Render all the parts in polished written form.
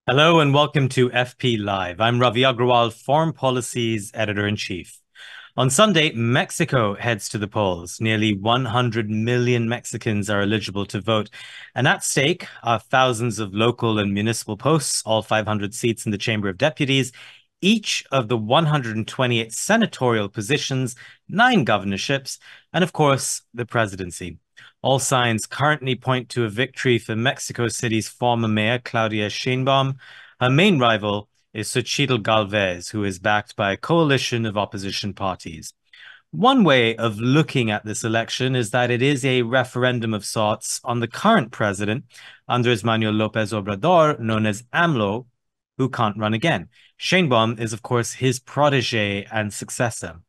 Hello and welcome to FP Live. I'm Ravi Agrawal, Foreign Policy's Editor-in-Chief. On Sunday, Mexico heads to the polls. Nearly 100 million Mexicans are eligible to vote. And at stake are thousands of local and municipal posts, all 500 seats in the Chamber of Deputies, each of the 128 senatorial positions, 9 governorships, and of course, the presidency. All signs currently point to a victory for Mexico City's former mayor, Claudia Sheinbaum. Her main rival is Xochitl Galvez, who is backed by a coalition of opposition parties. One way of looking at this election is that it is a referendum of sorts on the current president, Andrés Manuel López Obrador, known as AMLO, who can't run again. Sheinbaum is, of course, his protege and successor.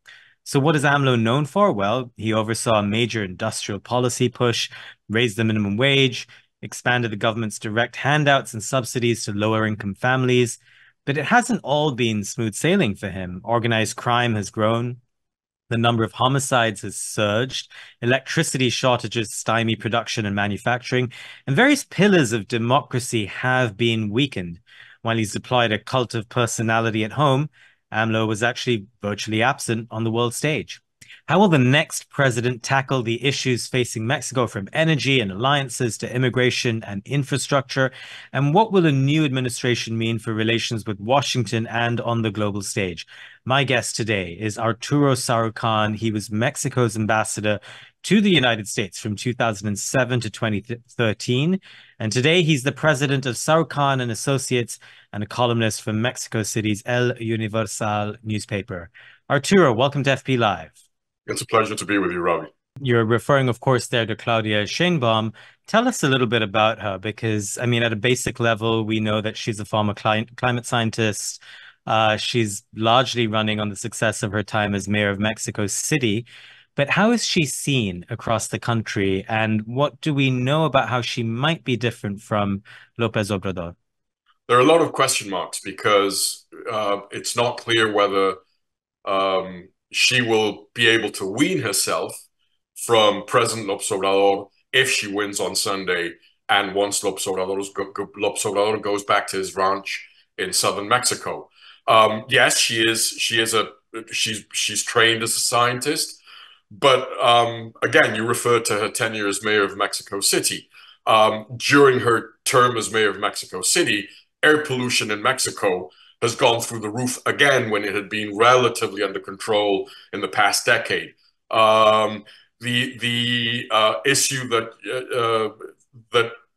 So what is AMLO known for? Well, he oversaw a major industrial policy push, raised the minimum wage, expanded the government's direct handouts and subsidies to lower income families. But it hasn't all been smooth sailing for him. Organized crime has grown. The number of homicides has surged. Electricity shortages stymie production and manufacturing. And various pillars of democracy have been weakened. While he's deployed a cult of personality at home, AMLO was actually virtually absent on the world stage. How will the next president tackle the issues facing Mexico, from energy and alliances to immigration and infrastructure? And what will a new administration mean for relations with Washington and on the global stage? My guest today is Arturo Sarukhán. He was Mexico's ambassador to the United States from 2007 to 2013. And today he's the president of Sarukhán and Associates and a columnist for Mexico City's El Universal newspaper. Arturo, welcome to FP Live. It's a pleasure to be with you, Ravi. You're referring, of course, there to Claudia Sheinbaum. Tell us a little bit about her, because, I mean, at a basic level, we know that she's a former climate scientist. She's largely running on the success of her time as mayor of Mexico City. But how is she seen across the country? And what do we know about how she might be different from López Obrador? There are a lot of question marks because it's not clear whether she will be able to wean herself from President López Obrador if she wins on Sunday and once López Obrador goes back to his ranch in southern Mexico. Yes, she's trained as a scientist, but again, you referred to her tenure as mayor of Mexico City. During her term as mayor of Mexico City, air pollution in Mexico has gone through the roof again when it had been relatively under control in the past decade. The issue that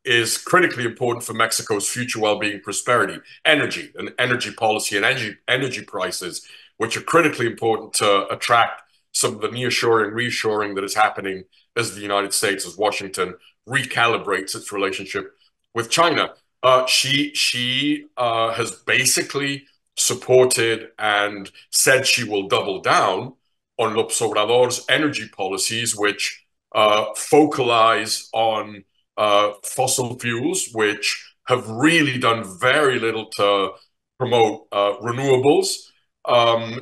is critically important for Mexico's future well-being and prosperity, energy and energy policy and energy prices, which are critically important to attract some of the nearshoring, reshoring that is happening as the United States, as Washington recalibrates its relationship with China. She has basically supported and said she will double down on López Obrador's energy policies, which focalize on fossil fuels, which have really done very little to promote renewables,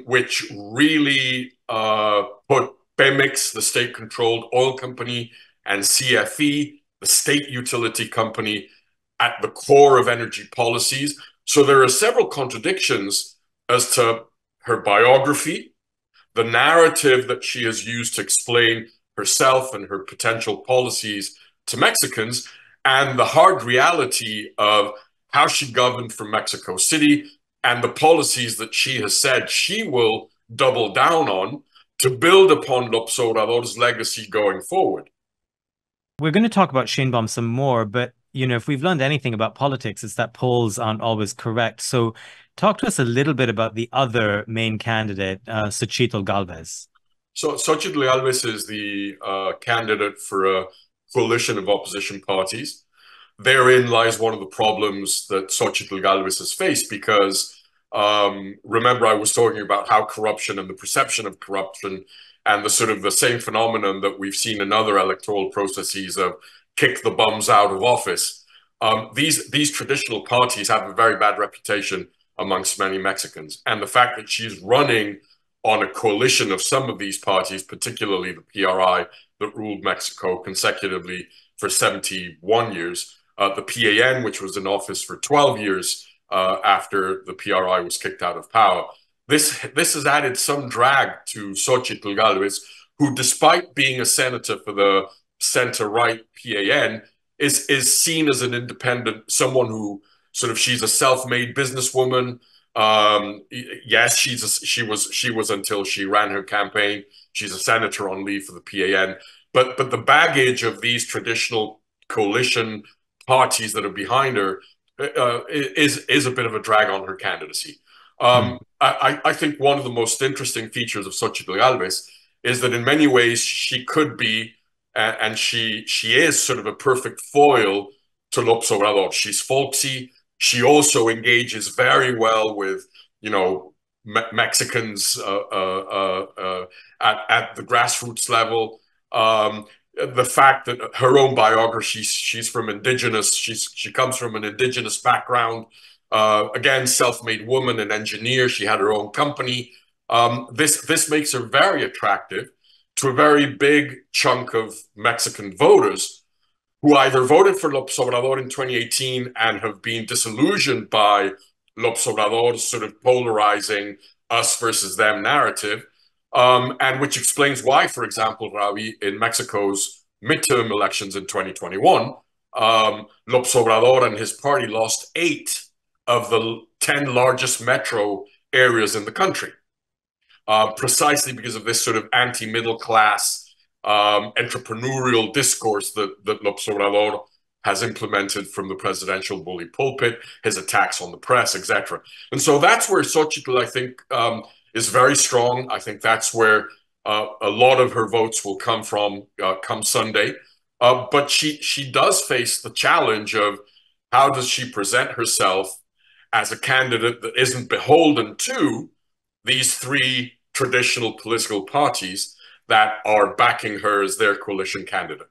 which really put Pemex, the state-controlled oil company, and CFE, the state utility company, at the core of energy policies. So there are several contradictions as to her biography, the narrative that she has used to explain herself and her potential policies to Mexicans, and the hard reality of how she governed from Mexico City and the policies that she has said she will double down on to build upon López Obrador's legacy going forward. We're going to talk about Sheinbaum some more, but if we've learned anything about politics, it's that polls aren't always correct. So talk to us a little bit about the other main candidate, Xochitl Galvez. So Xochitl Galvez is the candidate for a coalition of opposition parties. Therein lies one of the problems that Xochitl Galvez has faced, because remember, I was talking about how corruption and the perception of corruption and the same phenomenon that we've seen in other electoral processes of kick the bums out of office. These traditional parties have a very bad reputation amongst many Mexicans. And the fact that she's running on a coalition of some of these parties, particularly the PRI that ruled Mexico consecutively for 71 years, the PAN, which was in office for 12 years, after the PRI was kicked out of power. This has added some drag to Xochitl Gálvez, who, despite being a senator for the center-right PAN, is seen as an independent, someone who she's a self-made businesswoman. Yes, she was until she ran her campaign. She's a senator on leave for the PAN, but the baggage of these traditional coalition parties that are behind her is a bit of a drag on her candidacy. I think one of the most interesting features of Xochitl Gálvez is that in many ways she could be, and she is sort of a perfect foil to López Obrador. She's folksy. She also engages very well with, Mexicans at the grassroots level. The fact that her own biography, she comes from an indigenous background. Again, self-made woman, an engineer. She had her own company. This makes her very attractive to a very big chunk of Mexican voters who either voted for López Obrador in 2018 and have been disillusioned by López Obrador's sort of polarizing us versus them narrative, and which explains why, for example, Ravi, in Mexico's midterm elections in 2021, López Obrador and his party lost 8 of the 10 largest metro areas in the country, precisely because of this sort of anti-middle class entrepreneurial discourse that López Obrador has implemented from the presidential bully pulpit, his attacks on the press, etc. And so that's where Xochitl, I think, is very strong. I think that's where a lot of her votes will come from come Sunday. But she does face the challenge of how does she present herself as a candidate that isn't beholden to these 3 traditional political parties that are backing her as their coalition candidate.